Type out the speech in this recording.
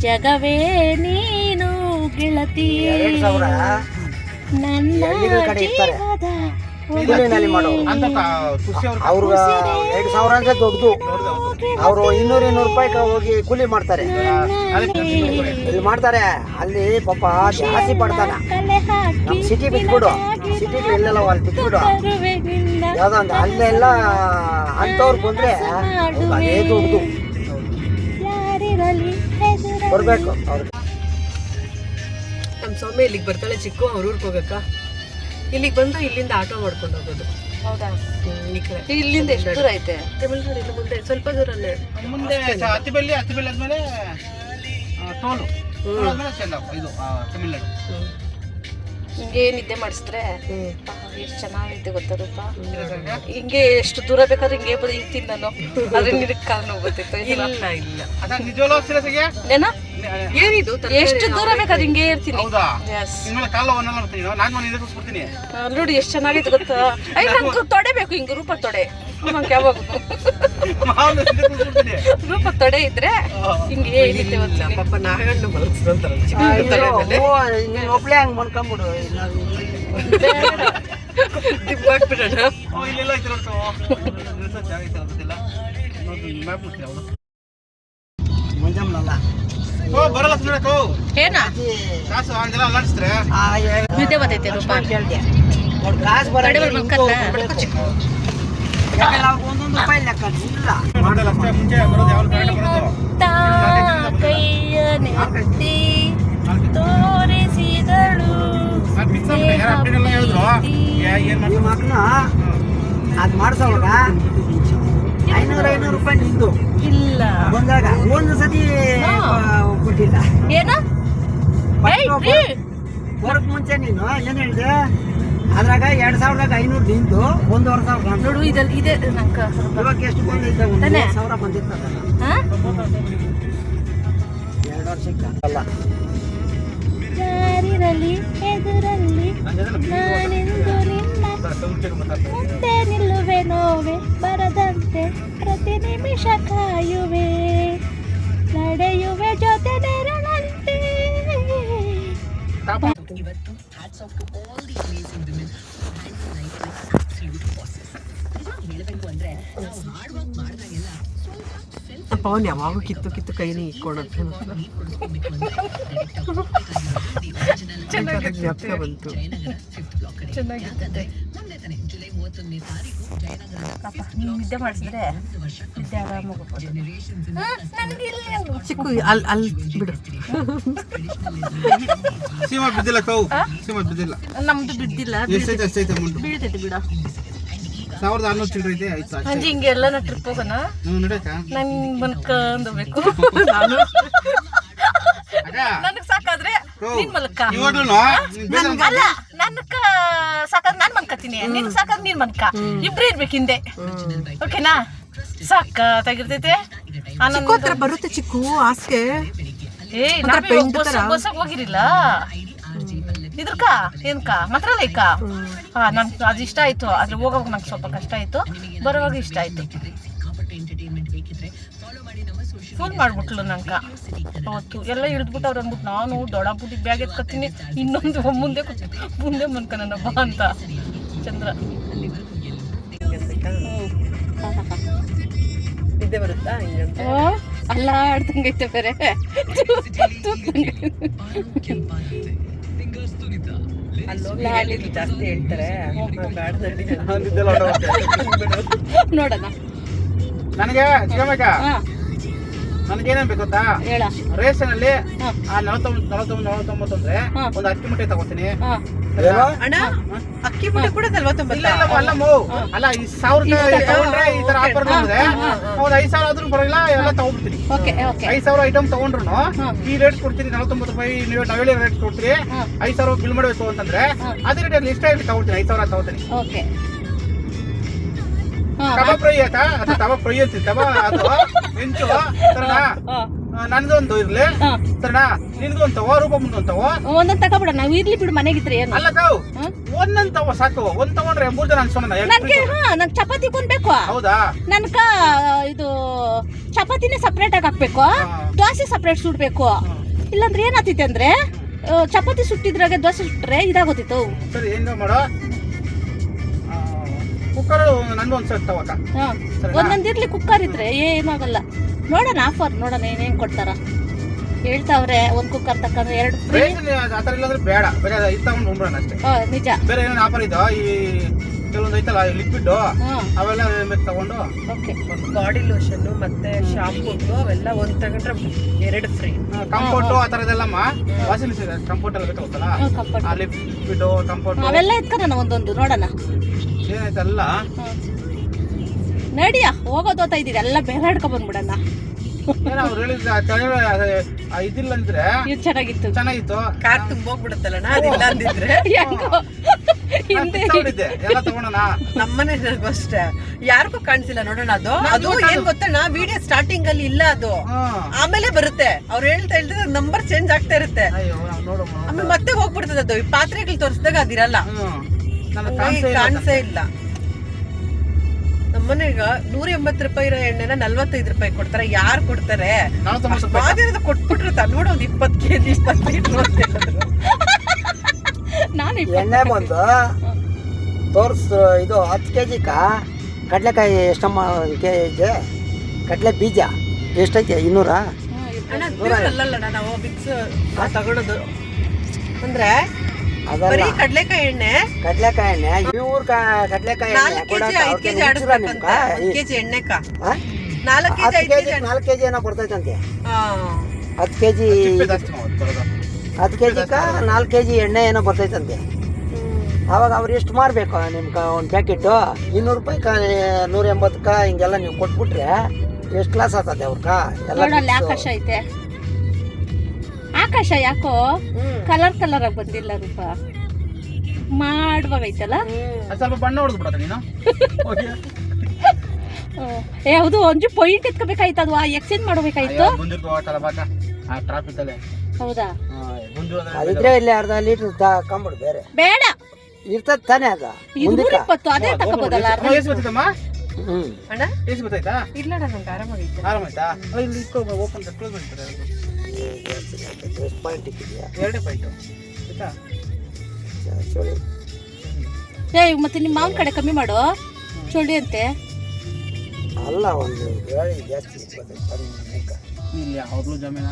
ಜಗವೇ ನೀನು ಗೆಳತಿ ನನ್ನ ಜೀವದ ಅವ್ರು 2,000 ಅಂದ್ರೆ ದೊಡ್ಡದು. ಅವರು 200 ರೂಪಾಯಿ ಹೋಗಿ ಕೂಲಿ ಮಾಡ್ತಾರೆ, ಇಲ್ಲಿ ಮಾಡ್ತಾರೆ. ಅಲ್ಲಿ ಪಾಪ ಜಾಸ್ತಿ ಪಡ್ತಾನ. ನಮ್ ಸಿಟಿ ಬಿಟ್ಬಿಡು, ಸಿಟಿ ಎಲ್ಲೆಲ್ಲ ಅಲ್ಲಿ ಬಿಟ್ಬಿಡು. ಯಾವ್ದೋ ಒಂದು ಅಲ್ಲೆಲ್ಲ ಅಂತವ್ರು ಬಂದ್ರೆ ಅದೇ ದೊಡ್ಡದು ಬರ್ಬೇಕು ಅವ್ರಿಗೆ. ನಮ್ಮ ಸೌಮ್ಯ ಇಲ್ಲಿಗೆ ಬರ್ತಾಳೆ, ಚಿಕ್ಕು ಅವ್ರ ಊರಿಗೆ ಹೋಗಕ್ಕ. ಇಲ್ಲಿಗೆ ಬಂದು ಇಲ್ಲಿಂದ ಆಟೋ ಮಾಡ್ಕೊಂಡು ಹೋಗೋದು. ಹೌದಾ? ಈ ಕಡೆ ಇಲ್ಲಿಂದ ಎಷ್ಟು ದೂರ ಐತೆ? ತಮಿಳ್ನಾಡು ಇನ್ನು ಮುಂದೆ ಸ್ವಲ್ಪ ದೂರನೇ. ಮುಂದೆ ಅತಿಬೆಲ್ಲಿ ಆದ್ಮೇಲೆ ಟೋಲು ಇದು ತಮಿಳ್ನಾಡು. ಹಿಂಗೆ ನಿದ್ದೆ ಮಾಡಿಸಿದ್ರೆ ಎಷ್ಟು ಚೆನ್ನಾಗೈತೆ ಗೊತ್ತಾ ರೂಪ. ಹಿಂಗೆ ಎಷ್ಟು ದೂರ ಬೇಕಾದ್ರೆ ಹಿಂಗೆ ಇರ್ತೀನಿ ನಾನು. ಆದ್ರೆ ನಿನಗೆ ಕಾಲು ನೋವು ಗೊತ್ತಿತ್ತು. ಇಲ್ಲ ಏನ ಏನಿದು ಎಷ್ಟು ದೂರ ಬೇಕಾದ್ರೆ ಹಿಂಗೆ ಇರ್ತೀನಿ. ನೋಡಿ ಎಷ್ಟು ಚೆನ್ನಾಗೈತೆ ಗೊತ್ತಾ. ನಂಗೆ ತೊಡೆ ಬೇಕು, ಹಿಂಗೆ ರೂಪ ತೊಡೆ. ನಂಗೆ ಯಾವಾಗ ರೂಪ ತೊಡೆ ಇದ್ರೆ ಹಿಂಗೆ ಏನಿದೆ ಪಾಪ ನಾಗಣ್ಣ ಮಲಗಿಸ್ಕೊಂತಾರ ಒಬ್ಳೆ ಹಂಗ್ ಮಾಡ್ಕೊಂಬಿಡು. ದಿಬ್ಬಾಕ್ಬಿಡೋಣ. ಮುಂಜಾಮಲ್ಲ ಏನ ನಿದ್ದೆ ಬರ್ತೈತೆ ರೂಪ. ಕಾಸು ಬರ ಕೈಯ ನೆತ್ತಿ ತೋರಿಸಿದಳು ಮಕ್ಕಳು ಅದ್ ಮಾಡ್ಸೋವಾಗ 500 ರೂಪಾಯಿ ನಿಂದು ಇಲ್ಲ ಬಂದಾಗ ಒಂದು ಸತಿ ಕೊಟ್ಟಿಲ್ಲ. ಏನ ಬರಕ್ ಮುಂಚೆ ನೀನು ಏನ್ ಹೇಳಿದೆ? ಅದ್ರಾಗ 2,500 ನಿಂದು 1,500 ನೋಡು ಇದಲ್ಲಿ ಇದೆ ನಂಕ. ಇವಾಗ ಎಷ್ಟು ಬಂದೈತೆ? 1,000 ಬಂದಿರ್ತದಲ್ಲ. 2 ವರ್ಷಕ್ಕೆ ಅಲ್ಲ. ಯಾರಿರಲಿ ಎದುರಲ್ಲಿ ನಾನೆಂದು ನಿನ್ನ ಮುಂದೆ ನಿಲ್ಲುವೆ, ನೋವೆ ಬರದಂತೆ ಪ್ರತಿ ನಿಮಿಷ ಕಾಯುವೆ, ನಡೆಯುವೆ ಜೊತೆ ನೆರಳಂತೆ. ಪವನ್ ಯಾವಾಗ ಕಿತ್ತು ಕಿತ್ತು ಕೈನೇ ಇಟ್ಕೊಡೋದು ಜ್ಞಾಪಕ ಬಂತು. ಚೆನ್ನಾಗಿರ್ತದೆ. ನಿದ್ದೆ ಮಾಡಿಸಿದ್ರೆ ನಿದ್ದೆ ಆರಾಮಾಗಿ ಚಿಕ್ಕು ಅಲ್ಲಿ ಬಿಡು. ನಮ್ದು ಬಿದ್ದಿಲ್ಲ, ಬೀಳ್ತೈತೆ ಬಿಡ. 1,600 ಚಿಲ್ಲರೆ ಐತೆ. ಆಯ್ತು ಅಂಜಿ ಹಿಂಗೆ ಎಲ್ಲ ಟ್ರಿಪ್ ಹೋಗೋಣ. ನಂಗೆ ಮಲ್ಕೊಂಡ್ಬೇಕು. ನನಗೆ ಸಾಕಾದ್ರೆ ನೀನ್ ಮಲ್ಕ. ಅಲ್ಲ ನನ್ಕ ಸಾಕಾದ್ರೆ ನಾನ್ ಮಲ್ಕತೀನಿ, ನಿನ್ ಸಾಕಾದ್ರೆ ನೀನ್ ಮಲ್ಕ. ಇಬ್ರು ಇರ್ಬೇಕು ಹಿಂದೆ. ಓಕೆನಾ? ಸಾಕಾಗಿರ್ತೈತೆ. ಹತ್ರ ಬರುತ್ತೆ ಚಿಕ್ಕು ಹಾಸಿಗೆ. ಬಸ್ಸಾಗ ಹೋಗಿರಿಲ್ಲ ಇದ್ರಕ ಏನ್ಕ ಮಂತ್ರಾಲಯಕ್ಕ? ನನ್ ಅದು ಇಷ್ಟ ಆಯ್ತು. ಆದ್ರೆ ಹೋಗೋವಾಗ ನಂಗೆ ಸ್ವಲ್ಪ ಕಷ್ಟ ಆಯ್ತು, ಬರೋವಾಗ ಇಷ್ಟ ಆಯ್ತು. ಫೋನ್ ಮಾಡ್ಬಿಟ್ಲು ನಂಕ ಅವತ್ತು. ಎಲ್ಲ ಇಳಿದ್ಬಿಟ್ಟು ಅವ್ರು ಅಂದ್ಬಿಟ್ಟು ನಾನು ದೊಡ್ಡಬಿಟ್ಟು ಬ್ಯಾಗ್ ಎತ್ಕೊತೀನಿ, ಇನ್ನೊಂದು ಮುಂದೆ ಮನ್ಕನ ಬಾ ಅಂತ. ಚಂದ್ರ ನಿದ್ದೆ ಬರುತ್ತಾ ಹಿಂಗಂತ? ಅಲ್ಲ ಆಡ್ತಂಗೈತೆ ಬೇರೆ. ಜಾಸ್ತಿ ಹೇಳ್ತಾರೆ ನೋಡೋಣ. ನನಗೆ ನನಗೇನೇನ್ ಬೇಕಂತ ಹೇಳ. ರೇಷನ್ ಅಲ್ಲಿ 49 ಅಂದ್ರೆ ಒಂದು ಅಕ್ಕಿ ಮುಟ್ಟೆ ತಗೋತೀನಿ. ಅಣ್ಣ ಅಕ್ಕಿ ಮುಟ್ಟೆ ಕೂಡ 49? ಅಲ್ಲ ಈ 1,000 ತಗೊಂಡ್ರೆ ಈ ತರ ಆಫರ್ ಬಂದ್ರೆ ಒಂದು 5,000 ಆದ್ರೂ ಬರಲ್ಲ, ಎಲ್ಲ ತಗೊಂಡ್ಬಿಡ್ತೀನಿ. 5,000 ಐಟಮ್ ತಗೊಂಡ್ರು ಈ ರೇಟ್ ಕೊಡ್ತೀನಿ, 49 ರೂಪಾಯಿ. ನೀವು ನಾವೇಳಿ ರೇಟ್ ಕೊಡ್ತೀರಿ, 5,000 ಬಿಲ್ ಮಾಡಬೇಕು ಅಂತಂದ್ರೆ ಅದೇ ರೇಟ್ ಲಿಸ್ಟ್ ಆಗಿ ತಗೊಳ್ತೀನಿ. 5,000 ತಗೋತೀನಿ. ತವಾ ಫ್ರೈ ಆಯ್ತಾ? ತವಾ ಫ್ರೈ ಅಂತೀನಿ. ತವಾ ಅದು ಹೆಂಚು ಸರಿನಾ? ನನ್ದೊಂದು ಇರ್ಲಿ ಸರಿನಾ? ನಿನ್ಗೊಂದು ತವ, ರೂಪ ಮುಂದೊಂದು ತವ. ಒಂದೊಂದು ತಗೋಬಿಡ. ನಾವು ಇರ್ಲಿ ಬಿಡು, ಮನೆಗಿದ್ರೆ ಏನು ಅಲ್ಲ ತಾವು ಒಂದೊಂದು ತವ ಸಾಕು. ಒಂದ್ ತಗೊಂಡ್ರೆ 3 ಜನ ಅನ್ಸೋಣ. ನನ್ಗೆ ನನ್ ಚಪಾತಿ ಕೊಂಡ್ಬೇಕು. ಹೌದಾ? ನನ್ಕ ಇದು ಚಪಾತಿ ಚಪಾತಿನೇ ಸಪ್ರೇಟ್ ಆಗಿ ಹಾಕ್ಬೇಕು, ದೋಸೆ ಸಪ್ರೇಟ್ ಸುಡ್ಬೇಕು. ಇಲ್ಲಾಂದ್ರೆ ಏನಾಗ್ತೈತೆ ಅಂದ್ರೆ ಚಪಾತಿ ಸುಟ್ಟಿದ್ರಾಗೆ ದೋಸೆ ಸುಟ್ರೆ ಇದಾಗೋತಿತ್ತು. ಸರಿ ಏನು ಮಾಡೋ, ಕುಕ್ಕರ್ ನಂದು ಒಂದು ಸೆಟ್ ತಗೋಕ. ಒಂದೊಂದಿರ್ಲಿ ಕುಕ್ಕರ್ ಇದ್ರೆ ಏನಾಗಲ್ಲ. ನೋಡೋಣ ಆಫರ್, ನೋಡೋಣ ಏನೇನ್ ಕೊಡ್ತಾರ. ಹೇಳ್ತಾವ್ರೆ ಒಂದ್ ಕುಕ್ಕರ್ ತಕ್ಕಂದ್ರೆ 2 ಫ್ರೀ. ಆತರ ಇಲ್ಲಾಂದ್ರೆ ಬೇಡ, ಬೇರೆ ಇದು ತಗೊಂಡು ಬಂದ್ಬಿಡೋಣ ಅಷ್ಟೇ. ನಿಜ. ಬೇರೆ ಏನೇನು ಆಫರ್ ಇದ್ದೋ ಈ ಕೆಲವೊಂದು ಐತಲ್ಲ ಲಿಕ್ವಿಡ್ ಅವೆಲ್ಲ ತಗೊಂಡು ಬಾಡಿ ಲೋಷನ್ ಮತ್ತೆ ಶಾಂಪೂ ಅವೆಲ್ಲ ಒಂದ್ ತಗೊಂಡ್ರೆ 2 ಫ್ರೀ. ಕಂಫರ್ಟು ಆ ಥರದೆಲ್ಲಮ್ಮ ವಾಷಿಂಗ್ ಮಿಷಿನ್ ಕಂಫರ್ಟ್ ಎಲ್ಲ ಬೇಕಾಗುತ್ತಲ್ಲ, ಲಿಕ್ವಿಡ್ ಕಂಫರ್ಟ್ ಅವೆಲ್ಲ ಎತ್ಕೊಳ್ಳೋಣ ಒಂದೊಂದು ನೋಡೋಣ ಏನಾಯ್ತಲ್ಲ. ನಡಿಯ ಹೋಗೋದೋತಾ ಇದೀವಿ ಎಲ್ಲ ಬೇರೆ ಹಿಡ್ಕೊಂಡ್ ಬಂದ್ಬಿಡಣ. ಅವ್ರು ಹೇಳಿದ್ರೆ ಇದಿಲ್ಲ ಅಂದ್ರೆ ಇದು ಚೆನ್ನಾಗಿತ್ತು. ಕಾರ್ ತುಂಬೋಗ್ಬಿಡುತ್ತಲ್ಲ ಅದಿಲ್ಲ ಅಂದಿದ್ರೆ ಎಲ್ಲ ತಗೋಣ. ನಮ್ಮನೆ ಅಷ್ಟೇ ಯಾರಿಗೂ ಕಾಣಿಸಿಲ್ಲ ನೋಡೋಣ. ಅದು ಏನ್ ಗೊತ್ತಣ್ಣ, ವಿಡಿಯೋ ಸ್ಟಾರ್ಟಿಂಗ್ ಅಲ್ಲಿ ಇಲ್ಲ, ಅದು ಆಮೇಲೆ ಬರುತ್ತೆ. ಅವ್ರು ಹೇಳ್ತಾ ನಂಬರ್ ಚೇಂಜ್ ಆಗ್ತಾ ಇರುತ್ತೆ, ಆಮೇಲೆ ಮತ್ತೆ ಹೋಗ್ಬಿಡ್ತದೆ. ಅದು ಈ ಪಾತ್ರೆಗಳು ತೋರಿಸಿದಾಗ ಅದಿರಲ್ಲ, ಕಾಣಿಸೇ ಇಲ್ಲ. ನಮ್ಮನೆಗ 180 ರೂಪಾಯಿ ಇರೋ ಎಣ್ಣೆನ 45 ರೂಪಾಯಿ ಕೊಡ್ತಾರೆ. ಯಾರು ಕೊಡ್ತಾರೆ? ಕೊಟ್ಬಿಟ್ಟಿರ್ತಾರೆ ನೋಡು, ಒಂದು 20 kg 20 ಲೀಟರ್ ಎಣ್ಣೆ ಬಂದು ತೋರ್ಸ್. ಇದು 10 kg ಕಡಲೆಕಾಯಿ ಎಷ್ಟಮ್ಮ ಕೆಜಿ? ಕಡಲೆ ಬೀಜ ಎಷ್ಟೈತೆ? 200? ಅಲ್ಲಲ್ಲ, ನಾವು ಮಿಕ್ಸ್ ತಗೊಳೋದು ಅಂದ್ರೆ ಬರೀ ಕಡ್ಲೆಕಾಯಿ ಎಣ್ಣೆ. ಕಡಲೆಕಾಯಿ ಎಣ್ಣೆ ಇವ್ರ ಕಡಲೆಕಾಯಿ 4 kg 5 kg ಆಡಿಸ್ಬೇಕಂತ. 1 kg ಎಣ್ಣೆಕ 4 kg 5 kg 4 kg ಏನೋ ಬರ್ತೈತಂತೆ. 10 kg 10 kg 4 kg ಎಣ್ಣೆ ಏನೋ ಬರ್ತೈತಂತೆ. ಅವಾಗ ಅವ್ರು ಎಷ್ಟು ಮಾರಬೇಕು ನಿಮ್ಗೆ? ಒಂದು ಪ್ಯಾಕೆಟು 200 ರೂಪಾಯಿ 180 ಹಿಂಗೆಲ್ಲ ನೀವು ಕೊಟ್ಬಿಟ್ರೆ ಎಷ್ಟು ಲಾಸ್ ಆಗ್ತದೆ ಅವ್ರಕ್ಕ ಎಲ್ಲ. ಆಕಾಶ ಐತೆ, ಆಕಾಶ ಯಾಕೋ ಕಲರ್ ಕಲರ್ ಆಗಿ ಬಂದಿಲ್ಲ ರೂಪ ಮಾಡುವಾಗೈತಲ್ಲ. ಸ್ವಲ್ಪ ಬಣ್ಣ ಹೊಡೆದ್ಬಿಡತ್ತ ನೀನು. ಹೌದು, ಒಂಚು ಪಾಯಿಂಟ್ ಎತ್ಕೋಬೇಕಾಯ್ತು, ಅದು ಎಕ್ಸ್ಚೇಂಜ್ ಮಾಡಬೇಕಾಯ್ತು. ಟ್ರಾಫಿಕ್ ಅಲ್ಲೇ. ಹೌದಾ? ಅದಿದ್ರೆ ಇಲ್ಲಿ ಅರ್ಧ ಲೀಟರ್ ತಗೊಂಬಿಡು. ಬೇರೆ ಬೇಡ ಇರ್ತದ ತಾನೇ ಅದ. 120 ಅದೇ ತಗೋಬೋದಲ್ಲ. ಅಣ್ಣ ಎಷ್ಟು ಗೊತ್ತಾಯ್ತಾ? ಇಲ್ಲ ನಂಗೆ ಆರಾಮಾಗೈತೆ. ಆರಾಮಾಯ್ತಾ? ಇಲ್ಲಿ ಓಪನ್ ಕ್ಲೋಸ್ ಮಾಡ್ತಾರೆ. 2 ಪಾಯಿಂಟ್ ಇಕ್ಕಿದ್ಯಾ? 2 ಪಾಯಿಂಟ್ ಆಯ್ತಾ? ಮತ್ತೆ ನಿಮ್ಮ ಮಾವನ ಕಡೆ ಕಮ್ಮಿ ಮಾಡು ಚೋಳಿ ಅಂತೆ. ಅಲ್ಲ, ಒಂದು ಜಾಸ್ತಿ ಇಲ್ಲಿ ಯಾವ್ದು ಜಮೀನ